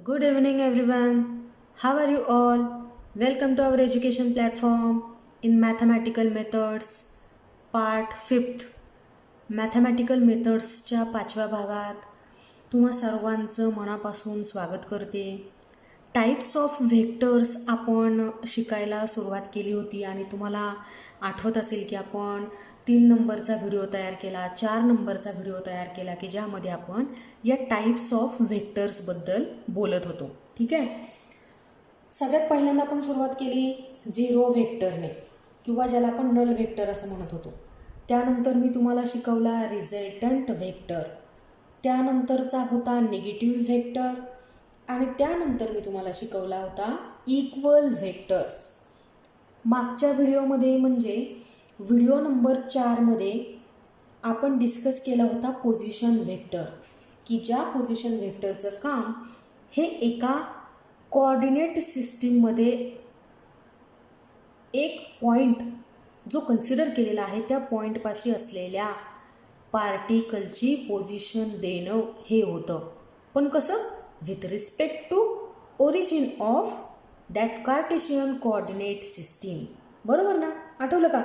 Good evening, everyone. How are you all? Welcome to our education platform in Mathematical Methods, Part 5th. Mathematical मेथड्सच्या 5व्या भागात तुम्हा सर्वांचं मनापासून स्वागत करते. टाईप्स ऑफ व्हेक्टर्स आपण शिकायला सुरुवात केली होती आणि तुम्हाला आठवत असेल की आपण 3 नंबरचा व्हिडिओ तयार केला, 4 नंबरचा व्हिडिओ तयार केला की ज्यामध्ये आपण या टाईप्स ऑफ व्हेक्टर्सबद्दल बोलत होतो. ठीक आहे. सगळ्यात पहिल्यांदा आपण सुरुवात केली झिरो व्हेक्टरने किंवा ज्याला आपण नल व्हेक्टर असं म्हणत होतो. त्यानंतर मी तुम्हाला शिकवला रिझल्टंट व्हेक्टर, त्यानंतरचा होता निगेटिव्ह व्हेक्टर आणि त्यानंतर मी तुम्हाला शिकवला होता इक्वल व्हेक्टर्स. मागच्या व्हिडिओमध्ये म्हणजे व्हिडिओ नंबर 4मध्ये आपण डिस्कस केला होता पोझिशन व्हेक्टर, की ज्या पोझिशन व्हेक्टरचं काम हे एका कोऑर्डिनेट सिस्टीममध्ये एक पॉईंट जो कन्सिडर केलेला आहे त्या पॉईंटपाशी असलेल्या पार्टिकलची पोझिशन देणं हे होतं. पण कसं? With respect to origin of that Cartesian coordinate system. बरोबर ना? आठवलं का?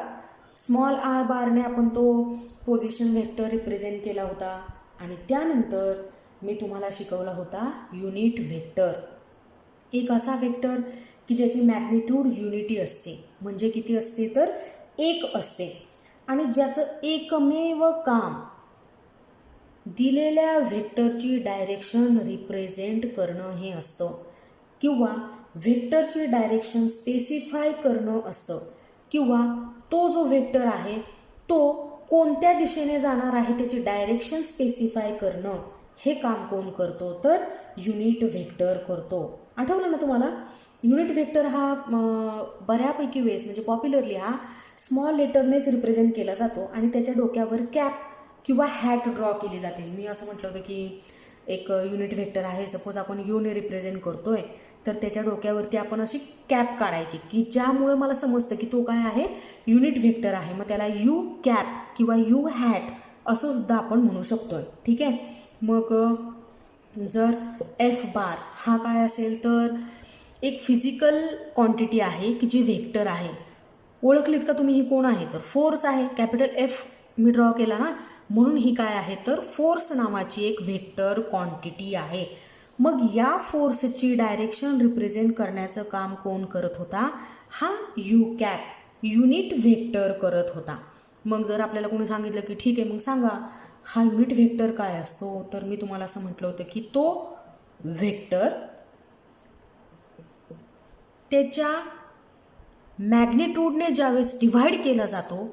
स्मॉल आर बारने आपण तो पोझिशन व्हेक्टर रिप्रेझेंट केला होता आणि त्यानंतर मी तुम्हाला शिकवला होता युनिट व्हेक्टर. एक असा व्हेक्टर की ज्याची मॅग्निट्यूड युनिटी असते, म्हणजे किती असते तर 1 असते आणि ज्याचं एकमेव काम दिलेल्या व्हेक्टरची डायरेक्शन रिप्रेझेंट करणं हे असतं किंवा व्हेक्टरची डायरेक्शन स्पेसिफाय करणं असतं किंवा तो जो व्हेक्टर आहे तो कोणत्या दिशेने जाणार आहे त्याची डायरेक्शन स्पेसिफाय करणं हे काम कोण करतो तर युनिट व्हेक्टर करतो. आठवलं ना तुम्हाला? युनिट व्हेक्टर हा बऱ्यापैकी वेळेस म्हणजे पॉप्युलरली हा स्मॉल लेटरनेच रिप्रेझेंट केला जातो आणि त्याच्या डोक्यावर कॅप किंवा हॅट ड्रॉ केली जाते. मी असं म्हटलं होतं की एक युनिट व्हेक्टर आहे, सपोज आपण यूने रिप्रेझेंट करतोय तर त्याच्या डोक्यावरती आपण अशी कॅप काढायची की ज्यामुळे मला समजतं की तो काय आहे, युनिट व्हेक्टर आहे. मग त्याला यू कॅप किंवा यू हॅट असं सुद्धा आपण म्हणू शकतोय. ठीक आहे. मग जर एफ बार हा काय असेल तर एक फिजिकल क्वांटिटी आहे की जी व्हेक्टर आहे. ओळखलीत का तुम्ही? ही कोण आहे तर फोर्स आहे. कॅपिटल एफ मी ड्रॉ केला ना, म्हणून ही काय आहे तर फोर्स नावाची एक व्हेक्टर क्वांटिटी आहे. मग या फोर्सची डायरेक्शन रिप्रेझेंट करण्याचं काम कोण करत होता? हा यू कॅप युनिट व्हेक्टर करत होता. मग जर आपल्याला कोणी सांगितलं की ठीक आहे मग सांगा हा युनिट व्हेक्टर काय असतो, तर मी तुम्हाला असं म्हटलं होतं की तो व्हेक्टर त्याच्या मॅग्निट्यूडने ज्यावेळेस डिव्हाइड केला जातो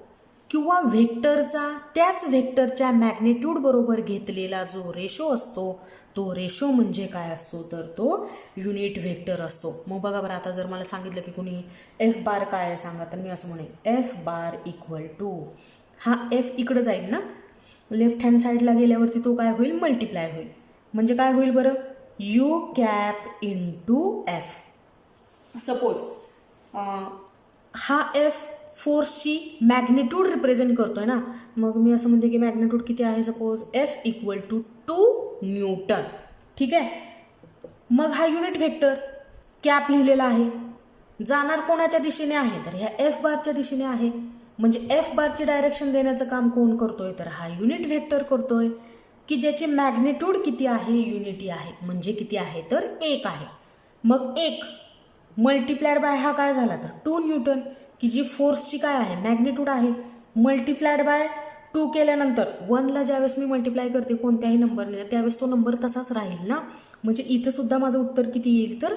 किंवा व्हेक्टरचा त्याच व्हेक्टरच्या मॅग्निट्यूड बरोबर घेतलेला जो रेशो असतो तो रेशो म्हणजे काय असतो तर तो युनिट व्हेक्टर असतो. मग बघा बरं, आता जर मला सांगितलं की कोणी एफ बार काय आहे सांगा, तर मी असं म्हणेन एफ बार इक्वल टू, हा एफ इकडं जाईल ना, लेफ्ट हँड साईडला गेल्यावरती तो काय होईल मल्टिप्लाय होईल. म्हणजे काय होईल बरं, u cap into F. Suppose हा एफ फोर्सची मॅग्निट्यूड रिप्रेझेंट करतोय ना, मग मी असं म्हणते की मॅग्निट्यूड किती आहे, suppose F equal to 2 newton. ठीक आहे. मग हा युनिट व्हेक्टर कॅप लिहिलेला आहे, जाणार कोणाच्या दिशेने आहे तर ह्या एफ बारच्या दिशेने आहे. म्हणजे एफ बारची डायरेक्शन देण्याचं काम कोण करतोय तर हा युनिट व्हेक्टर करतोय की ज्याची मॅग्निट्यूड किती आहे युनिटी आहे, म्हणजे किती आहे तर 1 आहे. मग 1 मल्टिप्लायड बाय हा काय झाला तर 2 न्यूटन की जी फोर्सची काय आहे मॅग्निट्यूड आहे, मल्टिप्लायड बाय 2 केल्यानंतर 1ला ज्यावेळेस मी मल्टिप्लाय करते कोणत्याही नंबरने त्यावेळेस तो नंबर तसाच राहील ना. म्हणजे इथं सुद्धा माझं उत्तर किती येईल तर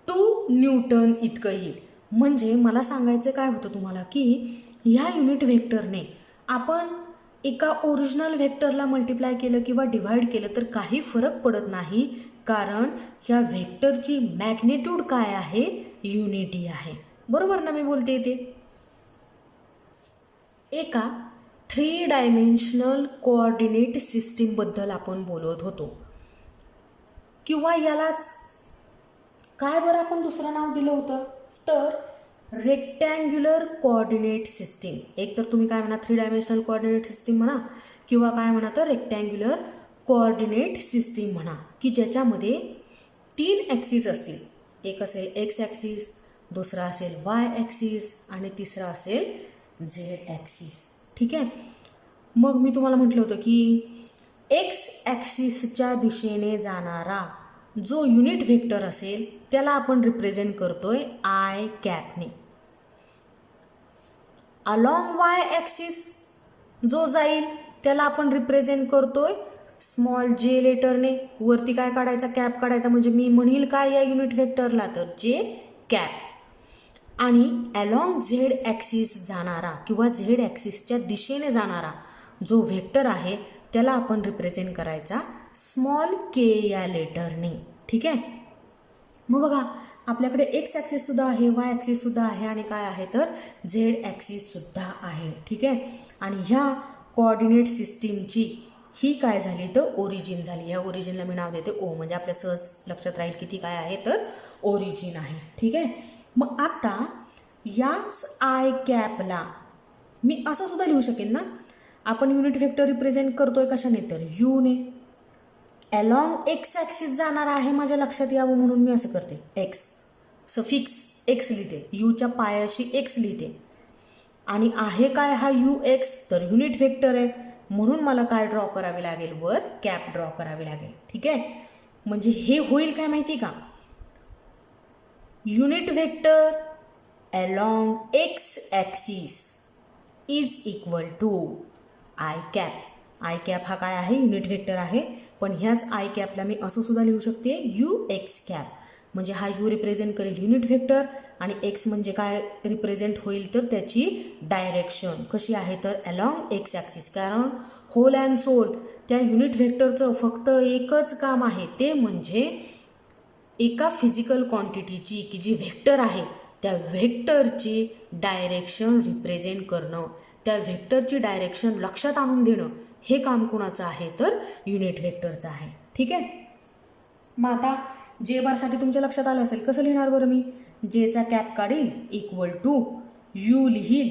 2 न्यूटन इतकं येईल. म्हणजे मला सांगायचं काय होतं तुम्हाला की ह्या युनिट व्हेक्टरने आपण एका ओरिजिनल व्हेक्टरला मल्टिप्लाय केलं किंवा डिव्हाइड केलं तर काही फरक पडत नाही, कारण ह्या व्हेक्टरची मॅग्निट्यूड काय आहे युनिटी आहे. बरोबर ना मी बोलते ते? एका 3 डायमेन्शनल कोऑर्डिनेट सिस्टीमबद्दल आपण बोलत होतो किंवा यालाच काय बरं आपण दुसरं नाव दिलं होतं तर रेक्टँग्युलर कोऑर्डिनेट सिस्टीम. एक तर तुम्ही काय म्हणा 3 डायमेन्शनल कोऑर्डिनेट सिस्टीम म्हणा किंवा काय म्हणा तर रेक्टँग्युलर कोऑर्डिनेट सिस्टीम म्हणा, की ज्याच्यामध्ये 3 ॲक्सिस असतील. एक असेल एक्स ॲक्सिस, दुसरा असेल वाय ॲक्सिस आणि तिसरा असेल झेड ॲक्सिस. ठीक आहे. मग मी तुम्हाला म्हटलं होतं की एक्स ॲक्सिसच्या दिशेने जाणारा जो युनिट व्हेक्टर असेल त्याला आपण रिप्रेझेंट करतोय आय कॅपने. अलॉंग वाय ॲक्सिस जो जाईल त्याला आपण रिप्रेझेंट करतोय स्मॉल जे लेटरने. वरती काय काढायचा, कॅप काढायचा, म्हणजे मी म्हणील काय या युनिट व्हेक्टरला, तर जे कॅप. आणि अलॉंग झेड ॲक्सिस जाणारा किंवा झेड ॲक्सिसच्या दिशेने जाणारा जो व्हेक्टर आहे त्याला आपण रिप्रेझेंट करायचा स्मॉल के या लेटरने. ठीक आहे. मग बघा आपल्याकडे एक्स ॲक्सिससुद्धा आहे, वाय ॲक्सिससुद्धा आहे आणि काय आहे तर झेड ॲक्सिससुद्धा आहे. ठीक आहे. आणि ह्या कोऑर्डिनेट सिस्टीमची ही काय झाली तर ओरिजिन झाली. या ओरिजिनला मी नाव देते ओ, म्हणजे आपल्या सहज लक्षात राहील की ती काय आहे तर ओरिजिन आहे. ठीक आहे. मग आता याच आय कॅपला मी असं सुद्धा लिहू शकेन ना, आपण युनिट व्हेक्टर रिप्रेझेंट करतोय कशाने तर यूने. अलॉंग एक्स ॲक्सिस जाणार आहे माझ्या लक्षात यावं म्हणून मी असं करते, एक्स सफिक्स एक्स लिहिते, यूच्या पायाशी एक्स लिहिते. आणि आहे काय हा यू एक्स तर युनिट व्हेक्टर आहे, म्हणून मला काय ड्रॉ करावे लागेल, वर कॅप ड्रॉ करावी लागेल. ठीक आहे. म्हणजे हे होईल काय माहिती का, unit vector along x axis is equal to i cap. I cap हा काय आहे, युनिट व्हेक्टर आहे, पण ह्याच आय कॅपला मी असं सुद्धा लिहू शकते यू एक्स कॅप. म्हणजे हा यू रिप्रेझेंट करेल युनिट व्हेक्टर आणि एक्स म्हणजे काय रिप्रेझेंट होईल तर त्याची डायरेक्शन कशी आहे तर अलॉंग एक्स ॲक्सिस. कारण होल अँड सोल त्या युनिट व्हेक्टरचं फक्त एकच काम आहे, ते म्हणजे एका फिजिकल क्वांटिटीची की जी व्हेक्टर आहे त्या व्हेक्टरची डायरेक्शन रिप्रेझेंट करणं, त्या व्हेक्टरची डायरेक्शन लक्षात आणून देणं, हे काम कोणाचं आहे तर युनिट व्हेक्टरचं आहे. ठीक आहे. मग आता जे बारसाठी तुमच्या लक्षात आलं असेल, कसं लिहिणार बरं मी, जेचा कॅप काढील इक्वल टू यू लिहील,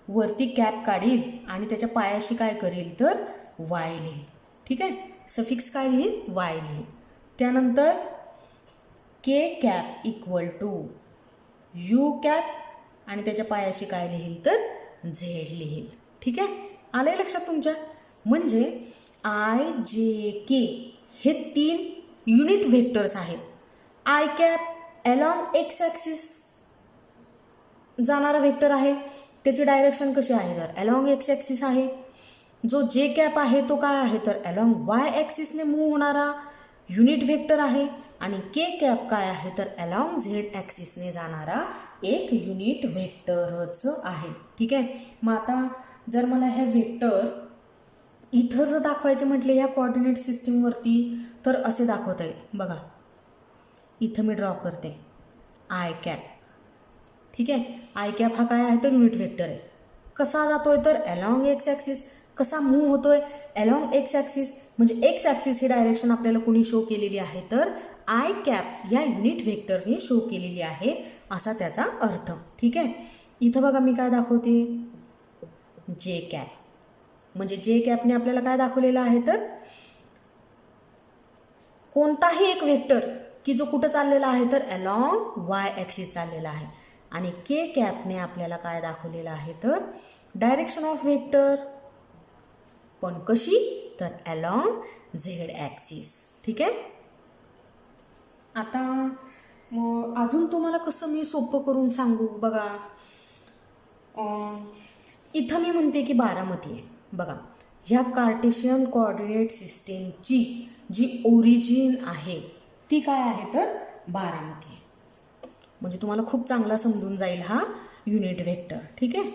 वरती कॅप काढील आणि त्याच्या पायाशी काय करेल तर वाय लिहील. ठीक आहे. सफिक्स काय लिहील, वाय लिहील. त्यानंतर k cap equal to u cap आणि त्याच्या पायाशी काय लिहील तर झेड लिहील. ठीक आहे. आलंय लक्षात तुमच्या. म्हणजे आय जे के हे 3 युनिट व्हेक्टर्स आहेत. I cap along x axis जाणारा व्हेक्टर आहे, त्याची डायरेक्शन कशी आहे तर अलॉंग एक्स ॲक्सिस आहे. जो जे कॅप आहे तो काय आहे तर अलॉंग वाय ॲक्सिसने मूव्ह होणारा युनिट व्हेक्टर आहे. आणि के कॅप काय आहे तर अलॉंग झेड ॲक्सिसने जाणारा एक युनिट व्हेक्टरच आहे. ठीक आहे. मग आता जर मला हे व्हेक्टर इथं जर दाखवायचे म्हटले या कोऑर्डिनेट सिस्टीमवरती तर असे दाखवता येईल. बघा इथं मी ड्रॉ करते आय कॅप. ठीक आहे. आय कॅप हा काय आहे तर युनिट व्हेक्टर आहे. कसा जातोय तर अलॉंग एक्स ॲक्सिस. कसा मूव्ह होतोय अलॉंग एक्स ॲक्सिस. म्हणजे एक्स ॲक्सिस ही डायरेक्शन आपल्याला कोणी शो केलेली आहे तर आय कॅप या युनिट व्हेक्टरने शो केलेली आहे, असा त्याचा अर्थ. ठीक आहे. इथं बघा मी काय दाखवते, जे कॅप. म्हणजे जे कॅपने आपल्याला काय दाखवलेलं आहे तर कोणताही एक व्हेक्टर की जो कुठं चाललेला आहे तर अलॉंग वाय ॲक्सिस चाललेला आहे. आणि के कॅपने आपल्याला काय दाखवलेलं आहे तर डायरेक्शन ऑफ व्हेक्टर, पण कशी तर अलॉंग झेड ॲक्सिस. ठीक आहे. आता अजून तुम्हाला कसं मी सोपं करून सांगू बघा. इथं मी म्हणते की बारामती आहे. बघा ह्या कार्टेशियन कोऑर्डिनेट सिस्टीमची जी ओरिजिन आहे ती काय आहे तर बारामती आहे. म्हणजे तुम्हाला खूप चांगला समजून जाईल हा युनिट व्हेक्टर. ठीक आहे.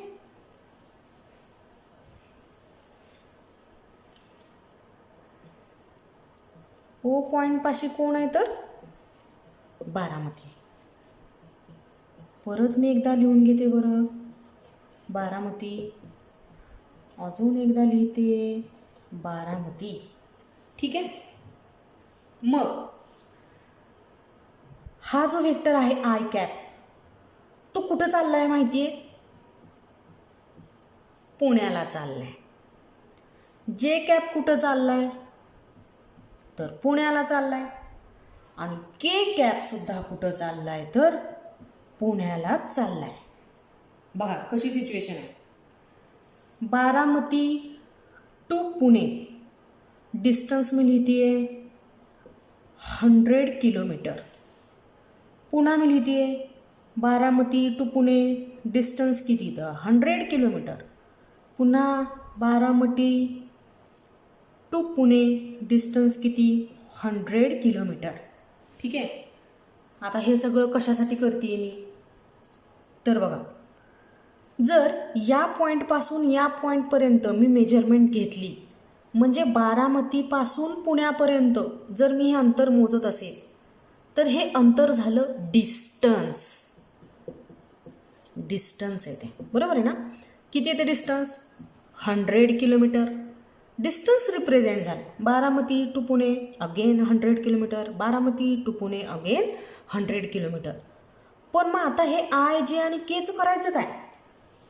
ओ पॉईंट पाशी कोण आहे तर बारामती. परत मी एकदा लिहून घेते बरं बारामती, अजून एकदा लिहिते बारामती. ठीक आहे. मग हा जो व्हेक्टर आहे आय कॅप तो कुठं चाललाय माहिती आहे, पुण्याला चाललाय. जे कॅप कुठं चाललाय तर पुण्याला चाललाय. आणि के कॅप सुद्धा कुठं चाललाय तर पुण्यालाच चाललाय. बघा कशी सिच्युएशन आहे. बारामती टू पुणे डिस्टन्स मी लिहितीये 100 किलोमीटर. पुन्हा मी लिहितीये बारामती टू पुणे डिस्टन्स किती तर 100 किलोमीटर. पुन्हा बारामती टू पुणे डिस्टन्स किती 100 किलोमीटर. ठीक आहे. आता हे सगळं कशासाठी करते मी तर बघा, जर या पॉईंटपासून या पॉईंटपर्यंत मी मेजरमेंट घेतली म्हणजे बारामतीपासून पुण्यापर्यंत जर मी हे अंतर मोजत असेल तर हे अंतर झालं डिस्टन्स. डिस्टन्स येते बरोबर आहे ना. किती येते डिस्टन्स 100 किलोमीटर. डिस्टन्स रिप्रेझेंट झालं. Baramati to Pune again 100 kilometre. Baramati to Pune again 100 kilometre. पण मग आता हे आय जे आणि केचं करायचं काय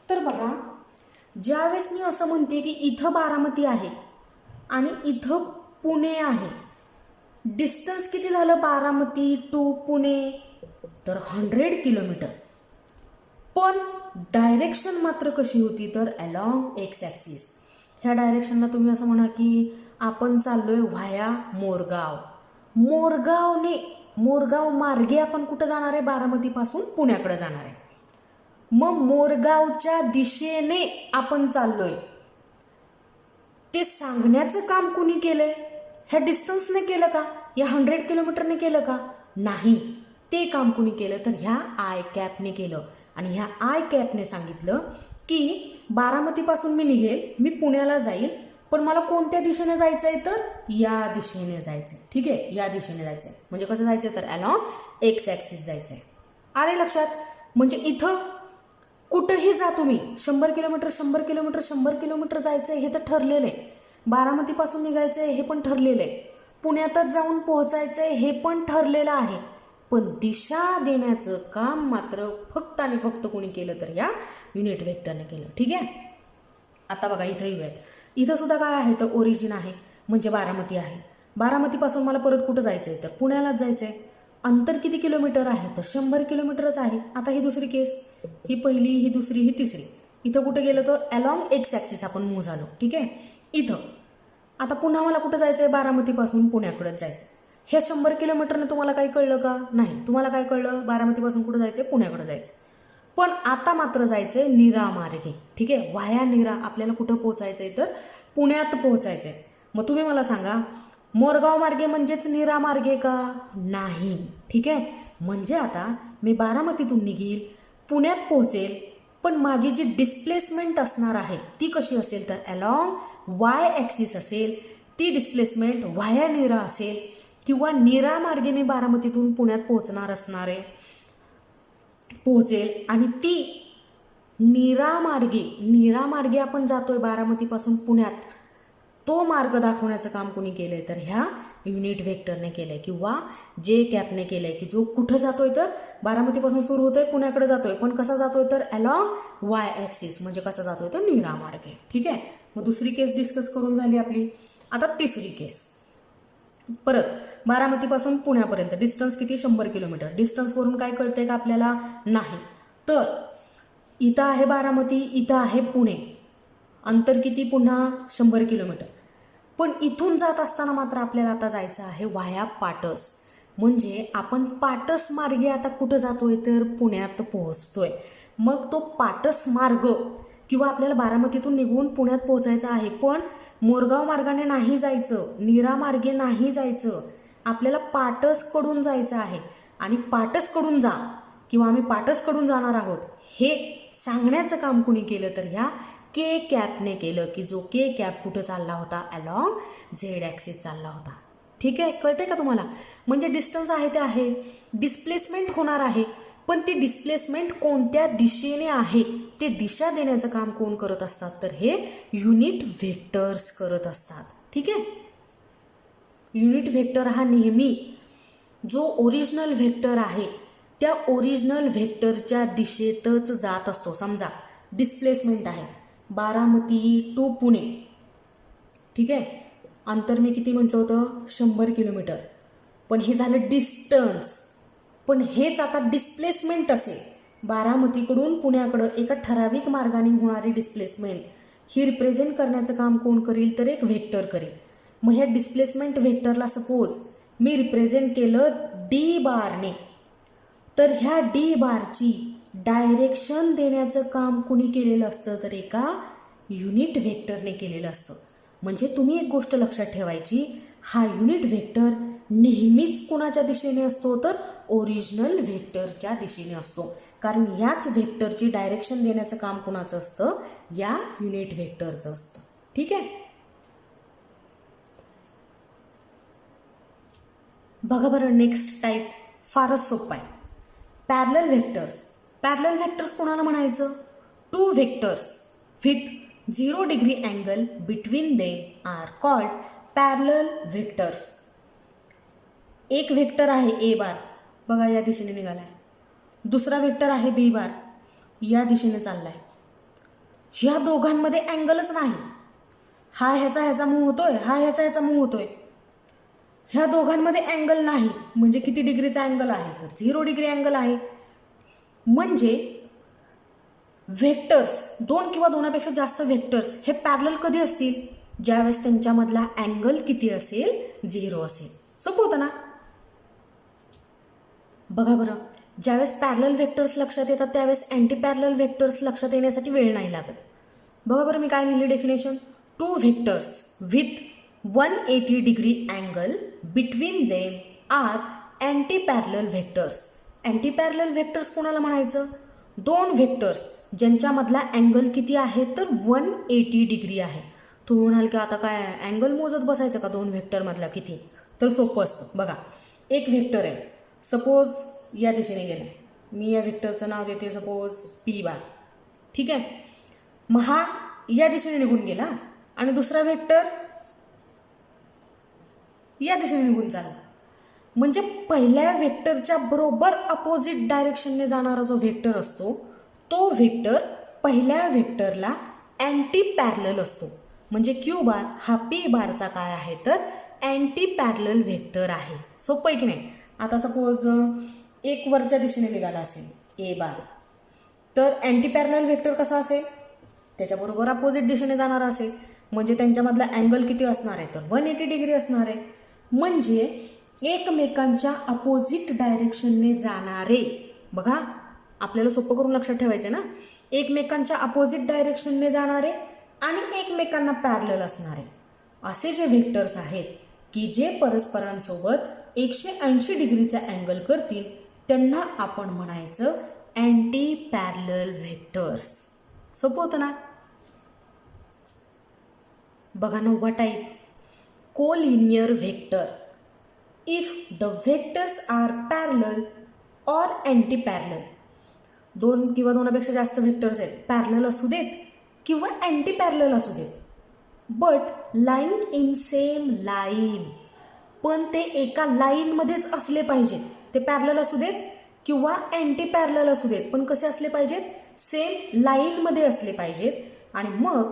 तर बघा, ज्यावेळेस मी असं म्हणते की इथं बारामती आहे आणि इथं पुणे आहे, डिस्टन्स किती झालं बारामती टू पुणे तर 100 किलोमीटर. पण डायरेक्शन मात्र कशी होती तर अलॉंग एक्स ॲक्सिस. ह्या डायरेक्शनला तुम्ही असं म्हणा की आपण चाललोय व्हाया मोरगाव. मोरगाव मार्गे आपण कुठं जाणार आहे बारामतीपासून पुण्याकडे जाणार आहे. मग मोरगावच्या दिशेने आपण चाललोय ते सांगण्याचं काम कुणी केलंय. ह्या डिस्टन्सने केलं का, या 100 किलोमीटरने केलं का नाही. ते काम कुणी केलं तर ह्या आय कॅपने केलं. आणि ह्या आय कॅपने सांगितलं की बारामतीपासून मी निघेल, मी पुण्याला जाईल, पण मला कोणत्या दिशेने जायचं आहे तर या दिशेने जायचं आहे. ठीक आहे, या दिशेने जायचं आहे. म्हणजे कसं जायचं आहे तर अलॉंग एक्स ॲक्सिस जायचं आहे. आले लक्षात. म्हणजे इथं कुठंही जा तुम्ही 100 किलोमीटर 100 किलोमीटर 100 किलोमीटर जायचं आहे हे तर ठरलेलं आहे. बारामतीपासून निघायचं आहे हे पण ठरलेलं आहे. पुण्यातच जाऊन पोहोचायचं आहे हे पण ठरलेलं आहे. पण दिशा देण्याचं काम मात्र फक्त आणि फक्त कोणी केलं तर या युनिट वेक्टरने केलं. ठीक आहे. आता बघा इथं येऊयात. इथं सुद्धा काय आहे तर ओरिजिन आहे म्हणजे बारामती आहे. बारामतीपासून मला परत कुठं जायचं आहे तर पुण्यालाच जायचं आहे. अंतर किती किलोमीटर आहे तर 100 किलोमीटरच आहे. आता ही दुसरी केस, ही पहिली, ही दुसरी, ही तिसरी. इथं कुठं गेलं तर अलॉंग एक्स ॲक्सिस आपण मूव्ह झालो. ठीक आहे. इथं आता पुन्हा मला कुठं जायचं आहे बारामतीपासून पुण्याकडेच जायचं. हे 100 किलोमीटरने तुम्हाला काही कळलं का नाही. तुम्हाला काय कळलं बारामतीपासून कुठं जायचं आहे पुण्याकडे जायचं. पण आता मात्र जायचं आहे नीरा मार्गे. ठीक आहे. व्हाया नीरा आपल्याला कुठं पोहोचायचं आहे तर पुण्यात पोहोचायचं आहे. मग तुम्ही मला सांगा मोरगाव मार्गे म्हणजेच नीरा मार्गे का नाही. ठीक आहे. म्हणजे आता मी बारामतीतून निघील, पुण्यात पोहोचेल, पण माझी जी डिस्प्लेसमेंट असणार आहे ती कशी असेल तर अलॉंग वाय ॲक्सिस असेल. ती डिस्प्लेसमेंट व्हाया नीरा असेल किंवा नीरा मार्गे मी बारामतीतून पुण्यात पोहोचणार असणारे पोहोचेल. आणि ती नीरा मार्गे आपण जातोय बारामतीपासून पुण्यात, तो मार्ग दाखवण्याचं काम कोणी केलंय तर ह्या युनिट वेक्टरने केलंय किंवा जे कॅपने केलंय की जो कुठं जातोय तर बारामतीपासून सुरू होतोय पुण्याकडे जातोय, पण कसा जातोय तर अलॉंग वाय ॲक्सिस. म्हणजे कसा जातोय तर नीरा मार्गे. ठीक आहे. मग दुसरी केस डिस्कस करून झाली आपली. आता तिसरी केस. परत बारामतीपासून पुण्यापर्यंत डिस्टन्स किती 100 किलोमीटर. डिस्टन्सवरून काय कळतंय का आपल्याला नाही. तर इथं आहे बारामती, इथं आहे पुणे, अंतर किती पुन्हा 100 किलोमीटर. पण इथून जात असताना मात्र आपल्याला आता जायचं आहे व्हाया पाटस. म्हणजे आपण पाटस मार्गे आता कुठं जातोय तर पुण्यात पोहोचतोय. मग तो पाटस मार्ग किंवा आपल्याला बारामतीतून निघून पुण्यात पोहोचायचं आहे, पण मोरगाव मार्गाने नाही जायचं, नीरा मार्गे नाही जायचं, आपल्याला पाटसकडून जायचं आहे. आणि पाटसकडून जा किंवा आम्ही पाटसकडून जाणार आहोत हे सांगण्याचं काम कुणी केलं तर ह्या के कॅपने केलं की जो के कॅप कुठं चालला होता अलॉंग झेड ॲक्सिस चालला होता. ठीक आहे. कळते का तुम्हाला. म्हणजे डिस्टन्स आहे ते आहे, डिस्प्लेसमेंट होणार आहे, पण ती डिस्प्लेसमेंट कोणत्या दिशेने आहे ते दिशा देण्याचं काम कोण करत असतात तर हे युनिट व्हेक्टर्स करत असतात. ठीक आहे. युनिट व्हेक्टर हा नेहमी जो ओरिजिनल व्हेक्टर आहे त्या ओरिजिनल व्हेक्टरच्या दिशेतच जात असतो. समजा डिस्प्लेसमेंट आहे बारामती टू पुणे. ठीक आहे. अंतर मी किती म्हटलं होतं 100 किलोमीटर. पण हे झालं डिस्टन्स. पण हेच आता डिस्प्लेसमेंट असेल, बारामतीकडून पुण्याकडं एका ठराविक मार्गाने होणारी डिस्प्लेसमेंट ही रिप्रेझेंट करण्याचं काम कोण करील, तर एक व्हेक्टर करेल. मग ह्या डिस्प्लेसमेंट व्हेक्टरला सपोज मी रिप्रेझेंट केलं डी बारने, तर ह्या डी बारची डायरेक्शन देण्याचं काम कुणी केलेलं असतं, तर एका युनिट व्हेक्टरने केलेलं असतं. म्हणजे तुम्ही एक गोष्ट लक्षात ठेवायची, हा युनिट व्हेक्टर नेहमीच कुणाच्या दिशेने असतो, तर ओरिजिनल व्हेक्टरच्या दिशेने असतो. कारण याच व्हेक्टरची डायरेक्शन देण्याचं काम कुणाचं असतं, या युनिट व्हेक्टरचं असतं. ठीक आहे. बघा बरं, नेक्स्ट टाईप फारच सोपं आहे. Parallel vectors. पॅरलल व्हेक्टर्स कोणाला म्हणायचं? Two vectors with 0 degree angle between them are called parallel vectors. एक व्हेक्टर आहे ए बार, बघा या दिशेने निघालाय. दुसरा व्हेक्टर आहे बी बार, या दिशेने चाललाय. ह्या दोघांमध्ये अँगलच नाही. हा ह्याचा मूव होतोय, हा ह्याचा मूव होतोय. ह्या दोघांमध्ये अँगल नाही, म्हणजे किती डिग्रीचा अँगल आहे, तर 0 डिग्री अँगल आहे. म्हणजे व्हेक्टर्स, दोन किंवा दोनापेक्षा जास्त व्हेक्टर्स हे पॅरलल कधी असतील, ज्यावेळेस त्यांच्यामधला अँगल किती असेल, 0 असेल. सोपं होतं ना. बघा बरं, ज्यावेळेस पॅरलल व्हेक्टर्स लक्षात येतात त्यावेळेस अँटी पॅरलल व्हेक्टर्स लक्षात येण्यासाठी वेळ नाही लागत. बघा बरं, मी काय लिहिली definition? Two vectors with 180 degree angle between them are anti parallel vectors. Anti parallel vectors कोणाला म्हणायचं? दोन व्हेक्टर्स ज्यांच्यामधला अँगल किती आहे, तर 180 डिग्री आहे. तुम्ही म्हणाल की आता काय अँगल मोजत बसायचं का दोन व्हेक्टरमधला किती? तर सोपं असतं. बघा, एक व्हेक्टर आहे, सपोज या दिशेने गेलं, मी या व्हेक्टरचं नाव देते सपोज पी बार. ठीक आहे. मग हा या दिशेने निघून गेला आणि दुसरा व्हेक्टर या दिशेने निघून चालला. म्हणजे पहिल्या व्हेक्टरच्या बरोबर अपोजिट डायरेक्शनने जाणारा जो व्हेक्टर असतो, तो व्हेक्टर पहिल्या व्हेक्टरला अँटी पॅरलल असतो. म्हणजे क्यू बार हा पी बारचा काय आहे, तर अँटी पॅरलल व्हेक्टर आहे. सोपं आहे की नाही? आता सपोज एक वरच्या दिशेने निघाला असेल ए बार, तर अँटी पॅरलल व्हेक्टर कसा असेल, त्याच्याबरोबर अपोजिट दिशेने जाणारा असेल. म्हणजे त्यांच्यामधला अँगल किती असणार आहे, तर 180 डिग्री असणार आहे. म्हणजे एकमेकांच्या अपोजिट डायरेक्शनने जाणारे, बघा आपल्याला सोपं करून लक्षात ठेवायचं ना, एकमेकांच्या अपोजिट डायरेक्शनने जाणारे आणि एकमेकांना पॅरलल असणारे असे जे व्हेक्टर्स आहेत की जे परस्परांसोबत 180 डिग्रीचा अँगल करतील, त्यांना आपण म्हणायचं अँटी पॅरलल व्हेक्टर्स. सोपं होतं ना. बघा 9वा type, collinear vector. If the vectors are parallel or anti parallel, दोन किंवा दोनापेक्षा जास्त व्हेक्टर्स आहेत, पॅरलल असू देत किंवा अँटी पॅरलल असू देत, but line in same line, पण ते एका लाईनमध्येच असले पाहिजेत. ते पॅरलल असू देत किंवा अँटी पॅरलल असू देत, पण कसे असले पाहिजेत, सेम लाईनमध्ये असले पाहिजेत. आणि मग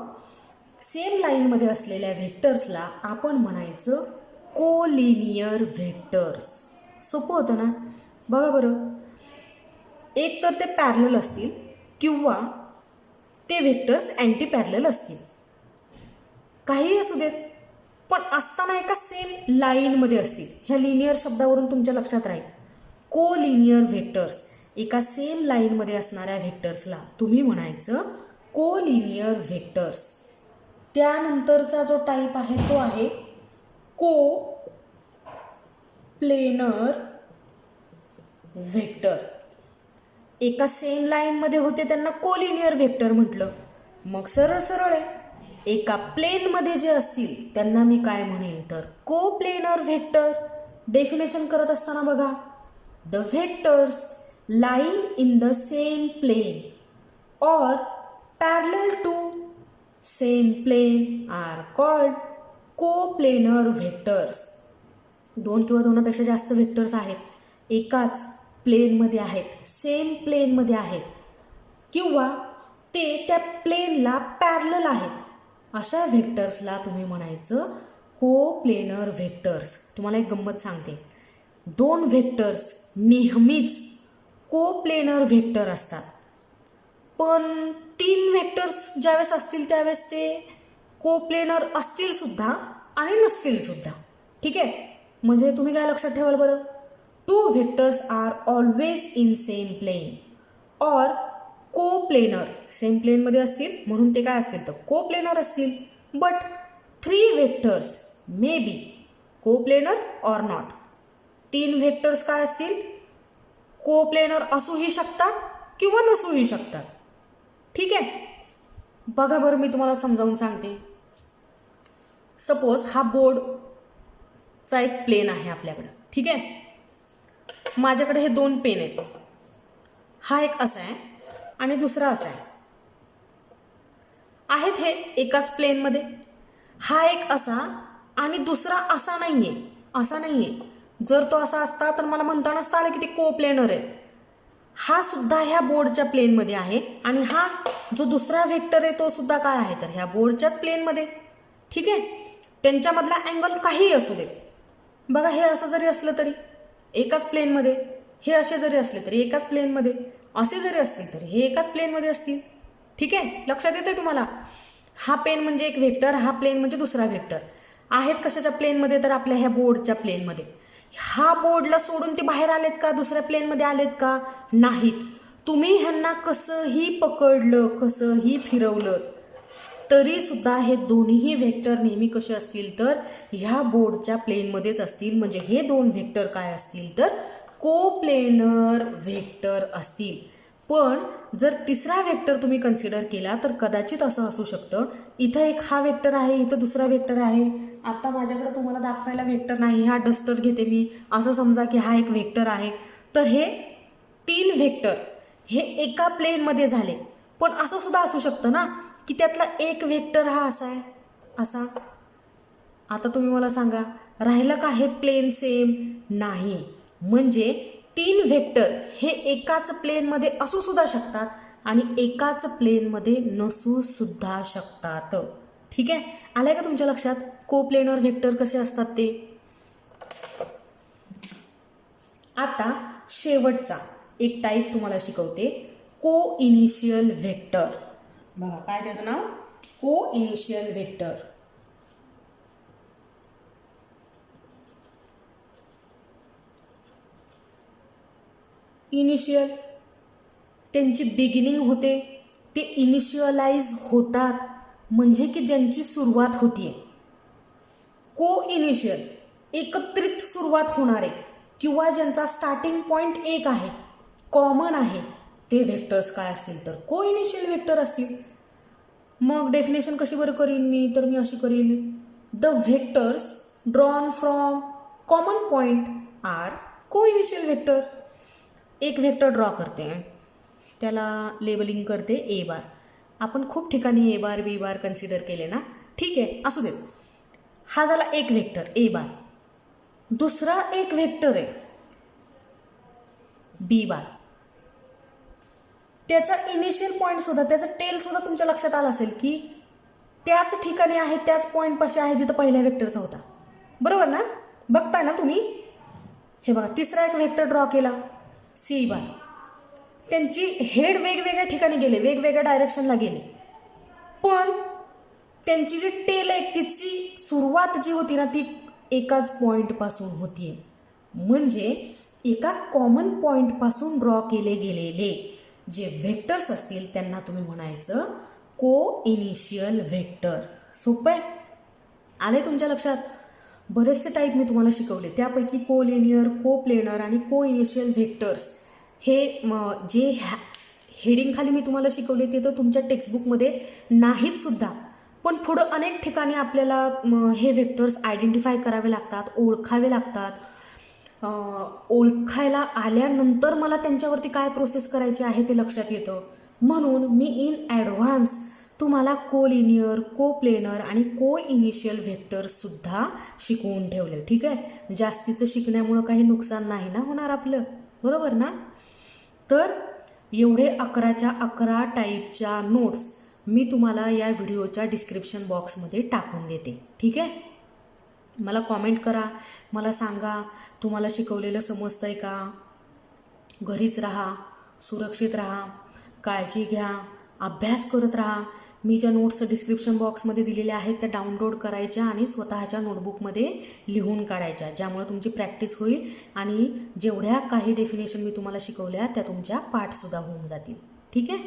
सेम लाईनमध्ये असलेल्या व्हेक्टर्सला आपण म्हणायचं कोलिनियर व्हेक्टर्स. सोपं होतं ना. बघा बरं, एक तर ते पॅरलल असतील किंवा ते व्हेक्टर्स अँटी पॅरलल असतील, काहीही असू देत, पण असताना एका सेम लाईनमध्ये असतील. ह्या लिनियर शब्दावरून तुमच्या लक्षात राहील, कोलिनियर व्हेक्टर्स. एका सेम लाईनमध्ये असणाऱ्या व्हेक्टर्सला तुम्ही म्हणायचं कोलिनियर व्हेक्टर्स. त्यानंतरचा जो टाईप आहे तो आहे को प्लेनर व्हेक्टर. एका सेम लाईनमध्ये होते त्यांना कोलिनियर व्हेक्टर म्हटलं. मग सरळ सरळ आहे, एका प्लेनमध्ये जे असतील त्यांना मी काय म्हणेल, तर को प्लेनर व्हेक्टर. डेफिनेशन करत असताना बघा, the vectors line in the same plane or parallel to same plane are called coplanar vectors. दोन किंवा दोनापेक्षा जास्त व्हेक्टर्स आहेत, एकाच प्लेनमध्ये आहेत, सेम प्लेनमध्ये आहेत किंवा ते त्या प्लेनला पॅरलल आहेत, अशा व्हेक्टर्सला तुम्ही म्हणायचं कोप्लेनर व्हेक्टर्स. तुम्हाला एक गंमत सांगते, दोन व्हेक्टर्स नेहमीच कोप्लेनर व्हेक्टर असतात, पण 3 व्हेक्टर्स ज्यावेळेस असतील त्यावेळेस ते कोप्लेनर असतील सुद्धा आणि नसतील सुद्धा. ठीक आहे, म्हणजे तुम्ही काय लक्षात ठेवाल बरं, 2 vectors are always in same plane और कोप्लेनर, सेम प्लेनमध्ये असतील म्हणून ते काय असतील तर कोप्लेनर असतील. But 3 vectors may be coplanar or not. 3 vectors काय असतील, कोप्लेनर असूही शकतात किंवा नसूही शकतात. ठीक आहे, बघा बरं मी तुम्हाला समजावून सांगते. सपोज हा बोर्डचा एक प्लेन आहे आपल्याकडं. ठीक आहे, माझ्याकडे हे 2 पेन आहेत. हा एक असा आहे आणि दुसरा असा आहे. आहेत हे एकाच प्लेनमध्ये. हा एक असा आणि दुसरा असा नाहीये, असा नाहीये. जर तो असा असता तर मला म्हणता नसतं आलं की ते कोप्लेनर आहे. हा सुद्धा ह्या बोर्डच्या प्लेनमध्ये आहे आणि हा जो दुसरा व्हेक्टर आहे तो सुद्धा काय आहे तर ह्या बोर्डच्याच प्लेनमध्ये. ठीक आहे, त्यांच्यामधला अँगल काहीही असू दे. बघा हे असं जरी असलं तरी एकाच प्लेनमध्ये, हे असे जरी असले तरी एकाच प्लेनमध्ये, असे जरी असतील तरी हे एकाच प्लेनमध्ये असतील. ठीक आहे, लक्षात येते तुम्हाला. हा पेन म्हणजे एक व्हेक्टर, हा प्लेन म्हणजे दुसरा व्हेक्टर. आहेत कशाच्या प्लेनमध्ये तर आपल्या ह्या बोर्डच्या प्लेनमध्ये. हा बोर्डला सोडून ते बाहेर आलेत का, दुसऱ्या प्लेनमध्ये आलेत का, नाहीत. तुम्ही ह्यांना कसंही पकडलं, कसंही फिरवलं तरी सुद्धा हे दोन्ही व्हेक्टर नेहमी कसे असतील तर ह्या बोर्डच्या प्लेनमध्येच असतील. म्हणजे हे 2 व्हेक्टर काय असतील तर कोप्लेनर व्हेक्टर असतील. पण जर तिसरा व्हेक्टर तुम्ही कन्सिडर केला तर कदाचित असं असू शकतं, इथं एक हा व्हेक्टर आहे, इथं दुसरा व्हेक्टर आहे. आता माझ्याकडे तुम्हाला दाखवायला व्हेक्टर नाही, हा डस्टर घेते मी, असं समजा की हा एक व्हेक्टर आहे. तर हे 3 व्हेक्टर हे एका प्लेनमध्ये झाले. पण असं सुद्धा असू शकतं ना की त्यातला एक व्हेक्टर हा असा आहे, असा. आता तुम्ही मला सांगा, राहिलं का हे प्लेन सेम? नाही. म्हणजे 3 व्हेक्टर हे एकाच प्लेनमध्ये असू सुद्धा शकतात आणि एकाच प्लेनमध्ये नसू सुद्धा शकतात. ठीक आहे, आलंय का तुमच्या लक्षात कोप्लेनर व्हेक्टर कसे असतात ते. आता शेवटचा एक टाईप तुम्हाला शिकवते, को इनिशियल व्हेक्टर. बघा काय त्याचं नाव, को इनिशियल व्हेक्टर. इनिशियल त्यांची बिगिनिंग होते, ते इनिशियलाइज होतात म्हणजे की ज्यांची सुरुवात होतीये. को इनिशियल एकत्रित सुरुवात होणारे किंवा ज्यांचा स्टार्टिंग पॉइंट एक आहे, कॉमन आहे, ते व्हेक्टर्स काय असतील तर को इनिशियल व्हेक्टर असतील. मग डेफिनेशन कशी बरं करीन मी, तर मी अशी करीन, the vectors drawn from common point are co-initial vector. एक व्हेक्टर ड्रॉ करते, त्याला लेबलिंग करते ए बार. आपण खूप ठिकाणी ए बार बी बार कन्सिडर केले ना, ठीक आहे असू देत. हा झाला एक व्हेक्टर ए बार. दुसरा एक व्हेक्टर आहे बी बार. त्याचा इनिशियल पॉईंट सुद्धा, त्याचा टेल सुद्धा तुमच्या लक्षात आला असेल की त्याच ठिकाणी आहे, त्याच पॉईंट पाशी आहे जिथं पहिल्या व्हेक्टरचा होता. बरोबर ना, बघताय ना तुम्ही. हे बघा तिसरा एक व्हेक्टर ड्रॉ केला सी बार. त्यांची हेड वेगवेगळ्या ठिकाणी गेले, वेगवेगळ्या डायरेक्शनला गेले, पण त्यांची जी टेल आहे तिची सुरुवात जी होती ना ती एकाच पॉईंटपासून होती. म्हणजे एका कॉमन पॉईंटपासून ड्रॉ केले गेलेले जे व्हेक्टर्स असतील त्यांना तुम्ही म्हणायचं को इनिशियल व्हेक्टर. सोपं आहे, आले तुमच्या लक्षात. बरेचसे टाईप मी तुम्हाला शिकवले, त्यापैकी को लिनियर, को प्लेनर आणि को इनिशियल व्हेक्टर्स हे जे हेडिंग खाली मी तुम्हाला शिकवले ते तर तुमच्या टेक्स्टबुकमध्ये नाहीत सुद्धा, पण पुढं अनेक ठिकाणी आपल्याला हे व्हेक्टर्स आयडेंटिफाय करावे लागतात, ओळखावे लागतात. ओळखायला आल्यानंतर मला त्यांच्यावरती काय प्रोसेस करायची आहे ते लक्षात येतं. म्हणून मी इन ॲडव्हान्स तुम्हाला को लिनियर, को प्लेनर आणि को इनिशियल व्हेक्टर्ससुद्धा शिकवून ठेवले. ठीक आहे, जास्तीचं शिकण्यामुळं काही नुकसान नाही ना होणार आपलं, बरोबर ना. तर एवढे 11च्या 11 टाईपच्या नोट्स मी तुम्हाला या व्हिडिओच्या डिस्क्रिप्शन बॉक्समध्ये टाकून देते. ठीक आहे, मला कॉमेंट करा, मला सांगा तुम्हाला शिकवलेलं समजतंय का? घरीच राहा, सुरक्षित राहा, काळजी घ्या, अभ्यास करत राहा. मी ज्या नोट्स डिस्क्रिप्शन बॉक्समध्ये दिलेल्या आहेत त्या डाउनलोड करायच्या आणि स्वतःच्या नोटबुकमध्ये लिहून काढायच्या, ज्यामुळे तुमची प्रॅक्टिस होईल आणि जेवढ्या काही डेफिनेशन मी तुम्हाला शिकवल्या त्या तुमच्या पाठसुद्धा होऊन जातील. ठीक आहे.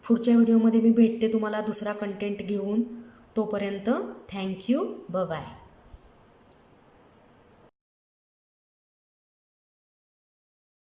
पुढच्या व्हिडिओमध्ये मी भेटते तुम्हाला दुसरा कंटेंट घेऊन. तोपर्यंत थँक्यू. बाय.